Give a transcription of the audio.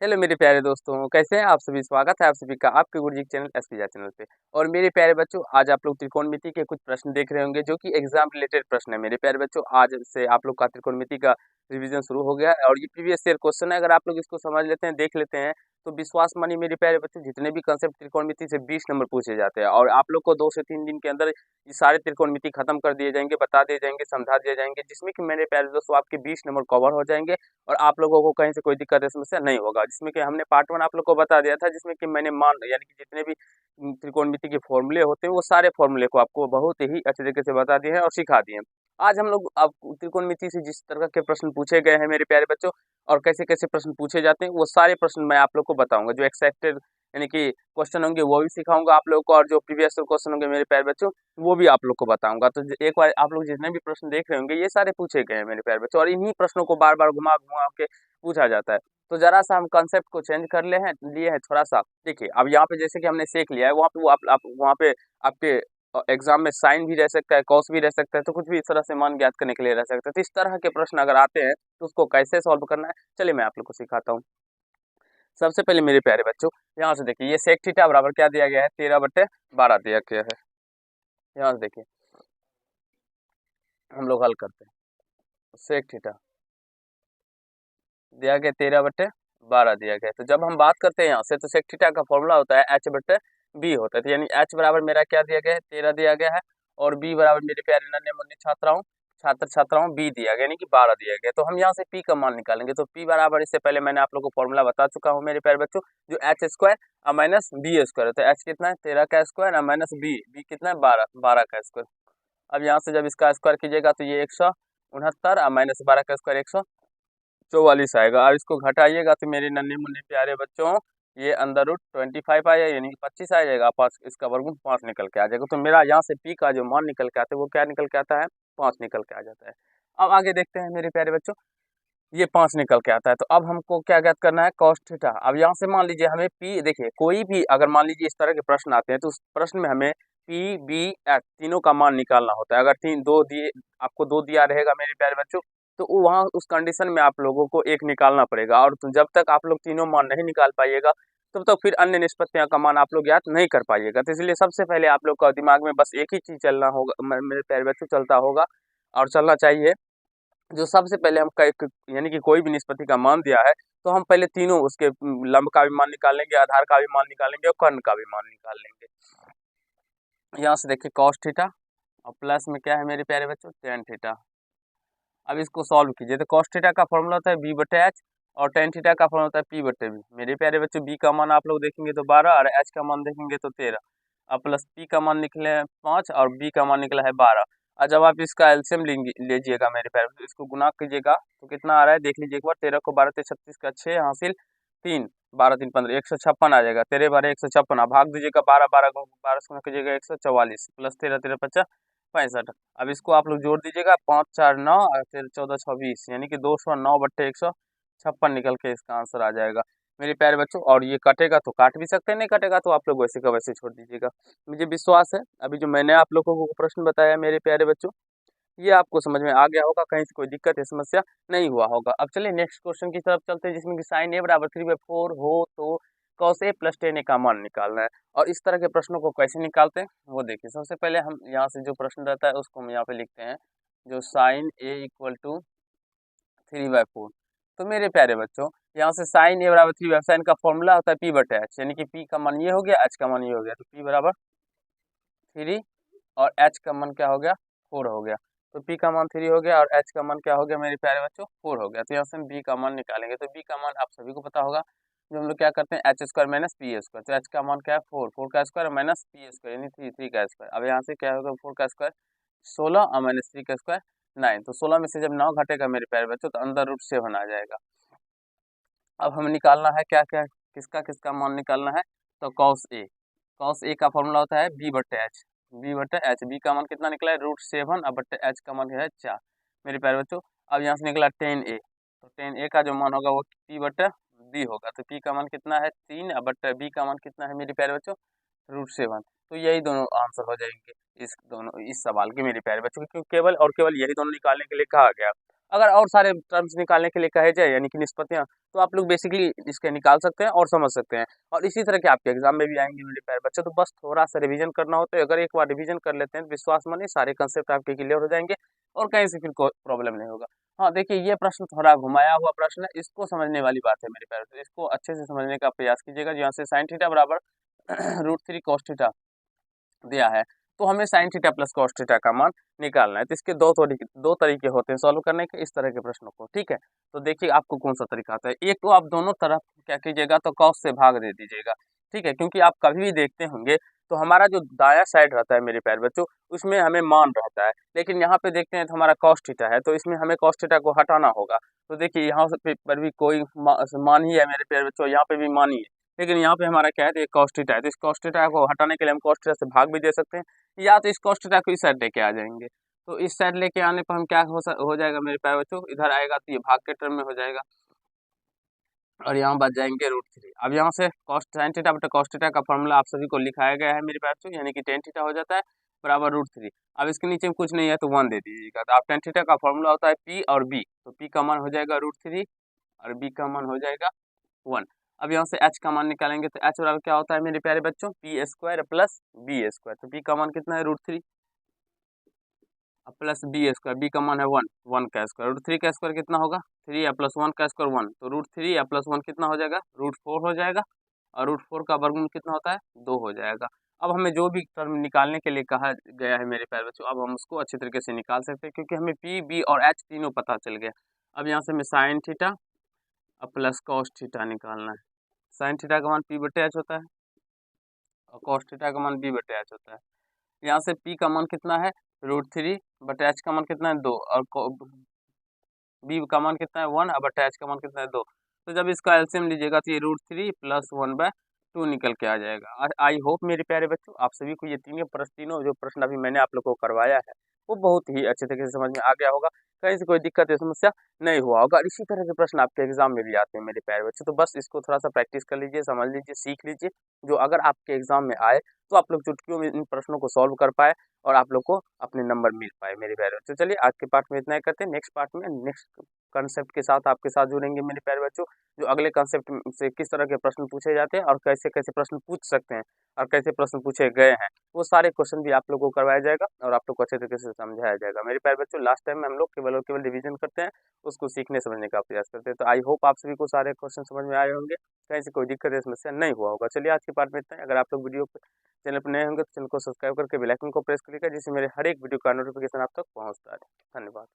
Hello मेरे प्यारे दोस्तों, कैसे हैं आप सभी। स्वागत है आप सभी का आपके गुरुजी के चैनल एसपीजा चैनल पे। और मेरे प्यारे बच्चों, आज आप लोग त्रिकोणमिति के कुछ प्रश्न देख रहे होंगे जो कि एग्जाम रिलेटेड प्रश्न है। मेरे प्यारे बच्चों, आज से आप लोग का त्रिकोणमिति का रिवीजन शुरू हो गया है और ये प्रीवियस ईयर क्वेश्चन है। अगर आप लोग इसको समझ लेते हैं, देख लेते हैं, तो विश्वास मानिए मेरे प्यारे बच्चों, जितने भी कंसेप्ट त्रिकोणमिति से 20 नंबर पूछे जाते हैं और आप लोग को 2 से 3 दिन के अंदर ये सारे त्रिकोणमिति खत्म कर दिए जाएंगे, बता दिए जाएंगे, समझा दिए जाएंगे, जिसमें कि मेरे प्यारे दोस्तों आपके 20 नंबर कवर हो जाएंगे और आप लोगों को कहीं से कोई दिक्कत या समस्या नहीं होगा। जिसमें कि हमने पार्ट 1 आप लोग को बता दिया था, जिसमें कि मैंने मान यानी कि जितने भी त्रिकोणमिति के फॉर्मूले होते हैं वो सारे फॉर्मूले को आपको बहुत ही अच्छे तरीके से बता दिए हैं और सिखा दिए हैं। आज हम लोग अब त्रिकोणमिति से जिस तरह के प्रश्न पूछे गए हैं मेरे प्यारे बच्चों और कैसे कैसे प्रश्न पूछे जाते हैं, वो सारे प्रश्न मैं आप लोग को बताऊंगा। जो एक्सेप्टेड यानी कि क्वेश्चन होंगे वो भी सिखाऊंगा आप लोग को, और जो प्रीवियस क्वेश्चन होंगे मेरे प्यारे बच्चों वो भी आप लोग को बताऊंगा। तो एक बार आप लोग जितने भी प्रश्न देख रहे होंगे ये सारे पूछे गए हैं मेरे प्यारे बच्चों, और इन्हीं प्रश्नों को बार बार घुमा घुमा के पूछा जाता है। तो जरा सा हम कंसेप्ट को चेंज कर लिए हैं थोड़ा सा। देखिए, अब यहाँ पे जैसे कि हमने सीख लिया है, वहाँ पे वो आप वहाँ पे आपके एग्जाम में साइन भी रह सकता है, कॉस भी रह सकता है, तो कुछ भी इस तरह से मान ज्ञात करने के लिए रह सकता है। तो इस तरह के प्रश्न अगर आते हैं तो उसको कैसे सॉल्व करना है, चलिए मैं आप लोग को सिखाता हूँ। सबसे पहले मेरे प्यारे बच्चों, यहाँ से देखिए, ये सेक थीटा बराबर क्या दिया गया है, 13/12 दिया गया है। यहाँ से देखिए, हम लोग हल करते हैं। सेक थीटा दिया गया 13/12 दिया गया है। तो जब हम बात करते हैं यहाँ से, तो सेक थीटा का फॉर्मूला होता है h/b होता है। तो यानी h बराबर मेरा क्या दिया गया है, 13 दिया गया है, और b बराबर मेरे प्यारे नन्हे मुन्ने छात्राओं b दिया गया, यानी कि 12 दिया गया। तो हम यहाँ से p का मान निकालेंगे। तो p बराबर, इससे पहले मैंने आप लोग को फॉर्मूला बता चुका हूँ मेरे प्यारे बच्चों, जो h square minus b square है। तो h कितना है, 13 का स्क्वायर माइनस b कितना है, 12 का स्क्वायर। अब यहाँ से जब इसका स्क्वायर कीजिएगा तो ये 169 माइनस 12 का स्क्वायर 144 आएगा। अब इसको घटाइएगा तो मेरे नन्हे मुन्ने प्यारे बच्चों, ये अंदर रूट 25 आ जाएगा, यानी कि 25 आ जाएगा। 5 इसका वर्गमूल 5 निकल के आ जाएगा। तो मेरा यहाँ से पी का जो मान निकल के आता है वो क्या निकल के आता है, 5 निकल के आ जाता है। अब आगे देखते हैं मेरे प्यारे बच्चों, ये 5 निकल के आता है। तो अब हमको क्या ज्ञात करना है, कॉस थीटा। अब यहाँ से मान लीजिए हमें पी, देखिए कोई भी अगर मान लीजिए इस तरह के प्रश्न आते हैं तो उस प्रश्न में हमें पी बी एच तीनों का मान निकालना होता है। अगर दो दिए, आपको 2 दिया रहेगा मेरे प्यारे बच्चों, तो वहाँ उस कंडीशन में आप लोगों को एक निकालना पड़ेगा। और तो जब तक आप लोग तीनों मान नहीं निकाल पाइएगा तब तक फिर अन्य निष्पत्तियों का मान आप लोग ज्ञात नहीं कर पाइएगा। तो इसलिए सबसे पहले आप लोग का दिमाग में बस एक ही चीज चलना होगा, मेरे प्यारे बच्चों, चलता होगा और चलना चाहिए। जो सबसे पहले हम यानी कि कोई भी निष्पत्ति का मान दिया है तो हम पहले तीनों उसके लंब का भी मान निकाल लेंगे, आधार का भी मान निकाल लेंगे और कर्ण का भी मान निकाल लेंगे। यहाँ से देखिए कॉस थीटा और प्लस में क्या है मेरे प्यारे बच्चों, टेन थीटा। अब इसको सॉल्व कीजिए तो कॉस थीटा का फॉर्मूला होता है b/h और टेन थीटा का फॉर्मूला होता है p/b। मेरे प्यारे बच्चों, b का मान आप लोग देखेंगे तो 12 और h का मान देखेंगे तो 13, और प्लस p का मान निकले 5 और b का मान निकला है 12। और जब आप इसका एलसीएम लीजिएगा मेरे प्यारे बच्चों, इसको गुना कीजिएगा तो कितना आ रहा है देख लीजिए एक बार। 13 को 12 से 36 का 6 हासिल 3, 12 3 15, 156 आ जाएगा। 13 12 156, आप भाग दीजिएगा 12 12 को 12 से गुना कीजिएगा 144 प्लस 13 13 50 65। अब इसको आप लोग जोड़ दीजिएगा, 5 4 9 और फिर 14 26, यानी कि 209/156 निकल के इसका आंसर आ जाएगा मेरे प्यारे बच्चों। और ये कटेगा तो काट भी सकते हैं, नहीं कटेगा तो आप लोग वैसे का वैसे छोड़ दीजिएगा। मुझे विश्वास है अभी जो मैंने आप लोगों को प्रश्न बताया मेरे प्यारे बच्चों, ये आपको समझ में आ गया होगा, कहीं से कोई दिक्कत या समस्या नहीं हुआ होगा। अब चलिए नेक्स्ट क्वेश्चन की तरफ चलते हैं, जिसमें कि साइन ए बराबर 3/4 हो तो कॉस ए प्लस टेन ए का मान निकालना है। और इस तरह के प्रश्नों को कैसे निकालते हैं वो देखिए। सबसे पहले हम यहाँ से जो प्रश्न रहता है उसको हम यहाँ पे लिखते हैं, जो साइन ए इक्वल टू 3/4। तो मेरे प्यारे बच्चों, यहाँ से साइन ए बराबर 3/4, साइन का फॉर्मूला होता है p/h, यानी कि p का मान ये हो गया, h का मान ये हो गया। तो p बराबर 3 और h का मान क्या हो गया, 4 हो गया। तो p का मान 3 हो गया और h का मान क्या हो गया मेरे प्यारे बच्चों, 4 हो गया। तो यहाँ से हम b का मान निकालेंगे। तो b का मान आप सभी को पता होगा, जो हम लोग क्या करते हैं h square minus P square. तो h का मान क्या है, 4, 4 का स्क्वायर माइनस पी स्क्वायर यानी 3, 3 का स्क्वायर। अब यहाँ से क्या होगा, 4 का स्क्वायर 16 और माइनस 3 का स्क्वायर 9। तो 16 में से जब 9 घटेगा मेरे प्यारे बच्चों तो अंदर रूट 7 आ जाएगा। अब हमें निकालना है क्या क्या, किसका किसका मान निकालना है, तो कॉस ए का फॉर्मूला होता है b/h, b/h। b का मान कितना निकला है, √7 और बट्टे h का मान है 4 मेरे प्यारे बच्चों। अब यहाँ से निकला 10a, तो 10a का जो मान होगा वो p/b होगा। तो p का मान कितना है 3 और बट्टे b का मान कितना है मेरे प्यारे बच्चों, √7। तो यही दोनों आंसर हो जाएंगे इस सवाल के मेरे प्यारे बच्चों, क्योंकि केवल और केवल यही दोनों निकालने के लिए कहा गया। अगर और सारे टर्म्स निकालने के लिए कहे जाए यानी कि निष्पत्तियाँ, तो आप लोग बेसिकली इसके निकाल सकते हैं और समझ सकते हैं, और इसी तरह के आपके एग्जाम में भी आएंगे मेरे प्यारे बच्चे। तो बस थोड़ा सा रिवीजन करना होता है, अगर एक बार रिवीजन कर लेते हैं तो विश्वास मानिए सारे कंसेप्ट आपके क्लियर हो जाएंगे और कहीं से फिर कोई प्रॉब्लम नहीं होगा। हाँ देखिए, ये प्रश्न थोड़ा घुमाया हुआ प्रश्न है, इसको समझने वाली बात है मेरे प्यारे बच्चे, इसको अच्छे से समझने का प्रयास कीजिएगा। जहाँ से साइन थीटा बराबर √3 cos थीटा दिया है, तो हमें sine theta plus cos theta का मान निकालना है। तो इसके दो तरीके होते हैं सॉल्व करने के इस तरह के प्रश्नों को, ठीक है। तो देखिए आपको कौन सा तरीका आता है। एक तो आप दोनों तरफ क्या कीजिएगा, तो कॉस से भाग दे दीजिएगा, ठीक है, क्योंकि आप कभी भी देखते होंगे तो हमारा जो दायां साइड रहता है मेरे प्यारे बच्चों, उसमें हमें मान रहता है, लेकिन यहाँ पे देखते हैं तो हमारा कॉस थीटा है, तो इसमें हमें कॉस थीटा को हटाना होगा। तो देखिए यहाँ पर भी कोई मान ही है मेरे प्यारे बच्चों, यहाँ पे भी मान ही है, लेकिन यहाँ पे हमारा क्या है, तो एक cos थीटा है, तो इस cos थीटा को हटाने के लिए हम cos थीटा से भाग भी दे सकते हैं, या तो इस cos थीटा को इस साइड लेके आ जाएंगे। तो इस साइड लेके आने पर हम क्या हो जाएगा मेरे प्यारे बच्चों, इधर आएगा तो ये भाग के टर्म में हो जाएगा, और यहाँ बच जाएंगे √3। अब यहाँ से cos sin थीटा बटा cos थीटा का फॉर्मूला आप सभी को लिखाया गया है मेरे प्यारे बच्चों, यानी कि tan थीटा हो जाता है बराबर √3। अब इसके नीचे में कुछ नहीं है तो 1 दे दीजिएगा। तो आप tan थीटा का फॉर्मूला होता है P और B, तो P का मान हो जाएगा √3 और B का मान हो जाएगा 1। अब यहाँ से h का मान निकालेंगे, तो h बराबर क्या होता है मेरे प्यारे बच्चों, p square plus b square. तो p का मान कितना है √3 प्लस बी स्क्वायर, बी का मान है 1, 1 का स्क्वायर, √3 का स्क्वायर कितना होगा 3 या प्लस 1 का स्क्वायर 1, तो √3 या प्लस 1 कितना हो जाएगा √4 हो जाएगा, और √4 का वर्गमूल कितना होता है 2 हो जाएगा। अब हमें जो भी टर्म निकालने के लिए कहा गया है मेरे प्यारे बच्चों, अब हम उसको अच्छी तरीके से निकाल सकते हैं, क्योंकि हमें पी बी और एच तीनों पता चल गया। अब यहाँ से हमें sine theta plus cos theta निकालना है। साइन थीटा का मान पी बटे एच होता है और कॉस थीटा का मान बी बटे एच होता है। यहाँ से पी का मान कितना है √3 बटे एच का मान कितना है 2, और बी का मान कितना है 1 और बटे एच का मान कितना है 2। तो जब इसका एलसीएम लीजिएगा तो ये √3 प्लस 1/2 निकल के आ जाएगा। आई होप मेरे प्यारे बच्चों आप सभी को ये तीनों जो प्रश्न अभी मैंने आप लोग को करवाया है वो बहुत ही अच्छे तरीके से समझ में आ गया होगा, कहीं से कोई दिक्कत या समस्या नहीं हुआ होगा। और इसी तरह के प्रश्न आपके एग्जाम में भी आते हैं मेरे प्यारे बच्चों, तो बस इसको थोड़ा सा प्रैक्टिस कर लीजिए, समझ लीजिए, सीख लीजिए, जो अगर आपके एग्जाम में आए तो आप लोग चुटकियों में इन प्रश्नों को सॉल्व कर पाए और आप लोग को अपने नंबर मिल पाए मेरे प्यारे बच्चों। चलिए आज के पार्ट में इतना ही करते हैं, नेक्स्ट पार्ट में नेक्स्ट कंसेप्ट के साथ आपके साथ जुड़ेंगे मेरे प्यारे बच्चों, जो अगले कंसेप्ट से किस तरह के प्रश्न पूछे जाते हैं और कैसे कैसे प्रश्न पूछ सकते हैं और कैसे प्रश्न पूछे गए हैं, वो सारे क्वेश्चन भी आप लोगों को करवाया जाएगा और आप लोग को अच्छे तरीके से समझाया जाएगा मेरे प्यारे बच्चों। लास्ट टाइम में हम लोग केवल और केवल रिवीजन करते हैं, उसको सीखने समझने का प्रयास करते हैं। तो आई होप आप सभी को सारे क्वेश्चन समझ में आए होंगे, कहीं से कोई दिक्कत या समस्या नहीं हुआ होगा। चलिए आज के पार्ट में इतना ही। अगर आप लोग वीडियो चैनल पर नए होंगे तो चैनल को सब्सक्राइब करके बेल आइकन को प्रेस करिएगा, जिससे मेरे हर एक वीडियो का नोटिफिकेशन आप तक पहुंचता है। धन्यवाद।